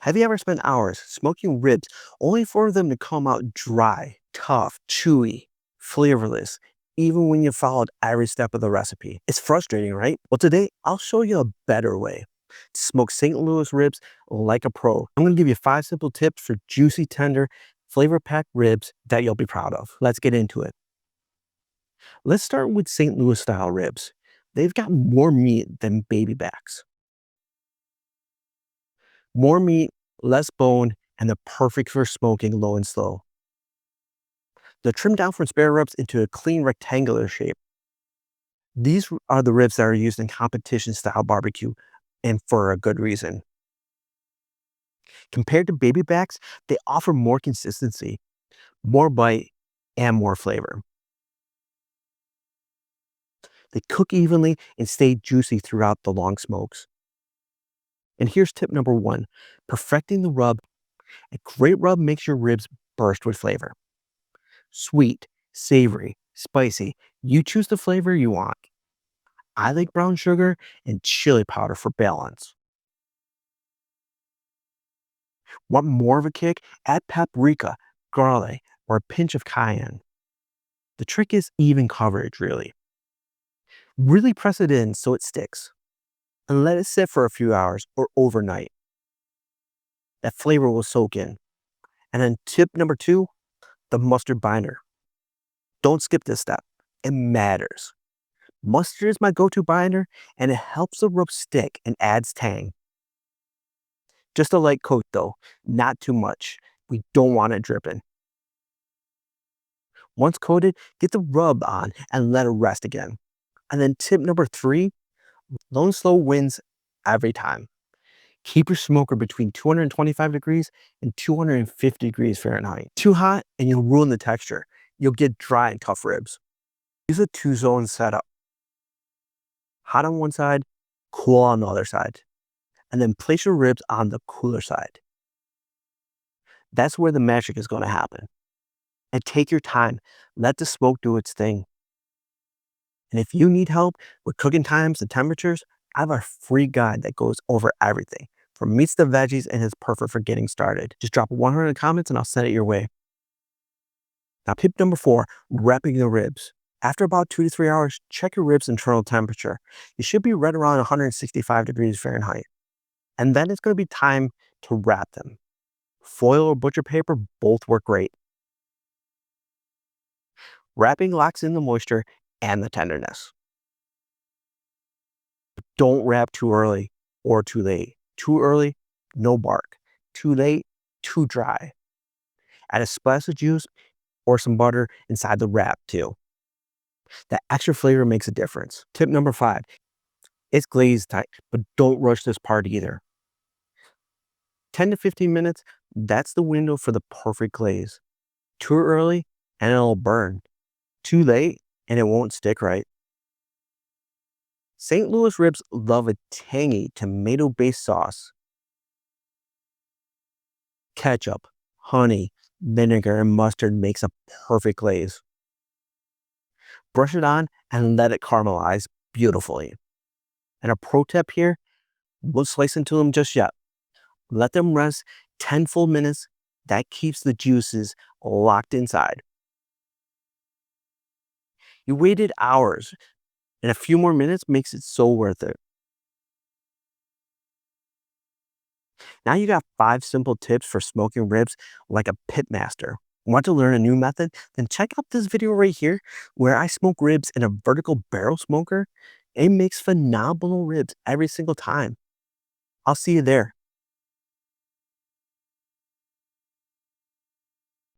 Have you ever spent hours smoking ribs only for them to come out dry, tough, chewy, flavorless, even when you followed every step of the recipe? It's frustrating, right? Well, today I'll show you a better way to smoke St. Louis ribs like a pro. I'm going to give you 5 simple tips for juicy, tender, flavor-packed ribs that you'll be proud of. Let's get into it. Let's start with St. Louis style ribs. They've got more meat than baby backs. More meat, less bone, and they're perfect for smoking low and slow. They're trimmed down from spare ribs into a clean rectangular shape. These are the ribs that are used in competition style barbecue, and for a good reason. Compared to baby backs, they offer more consistency, more bite, and more flavor. They cook evenly and stay juicy throughout the long smokes. And here's tip number 1, perfecting the rub. A great rub makes your ribs burst with flavor. Sweet, savory, spicy. You choose the flavor you want. I like brown sugar and chili powder for balance. Want more of a kick? Add paprika, garlic, or a pinch of cayenne. The trick is even coverage, really. Really press it in so it sticks. And let it sit for a few hours or overnight. That flavor will soak in. And then tip number 2, the mustard binder. Don't skip this step. It matters. Mustard is my go-to binder, and it helps the rub stick and adds tang. Just a light coat though, not too much. We don't want it dripping. Once coated, get the rub on and let it rest again. And then tip number 3, low and slow wins every time. Keep your smoker between 225 degrees and 250 degrees Fahrenheit. Too hot and you'll ruin the texture. You'll get dry and tough ribs. Use a 2-zone setup. Hot on one side, cool on the other side. And then place your ribs on the cooler side. That's where the magic is going to happen. And take your time. Let the smoke do its thing. And if you need help with cooking times and temperatures, I have a free guide that goes over everything, from meats to veggies, and is perfect for getting started. Just drop 100 comments and I'll send it your way. Now, tip number 4, wrapping the ribs. After about 2 to 3 hours, check your ribs' internal temperature. You should be right around 165 degrees Fahrenheit. And then it's going to be time to wrap them. Foil or butcher paper both work great. Wrapping locks in the moisture and the tenderness. Don't wrap too early or too late. Too early, no bark. Too late, too dry. Add a splash of juice or some butter inside the wrap too. That extra flavor makes a difference. Tip number 5, it's glaze time, but don't rush this part either. 10 to 15 minutes, that's the window for the perfect glaze. Too early and it'll burn. Too late and it won't stick right. St. Louis ribs love a tangy tomato-based sauce. Ketchup, honey, vinegar, and mustard makes a perfect glaze. Brush it on and let it caramelize beautifully. And a pro tip here, don't slice into them just yet. Let them rest 10 full minutes. That keeps the juices locked inside. You waited hours, and a few more minutes makes it so worth it. Now you got 5 simple tips for smoking ribs like a pitmaster. Want to learn a new method? Then check out this video right here where I smoke ribs in a vertical barrel smoker. It makes phenomenal ribs every single time. I'll see you there.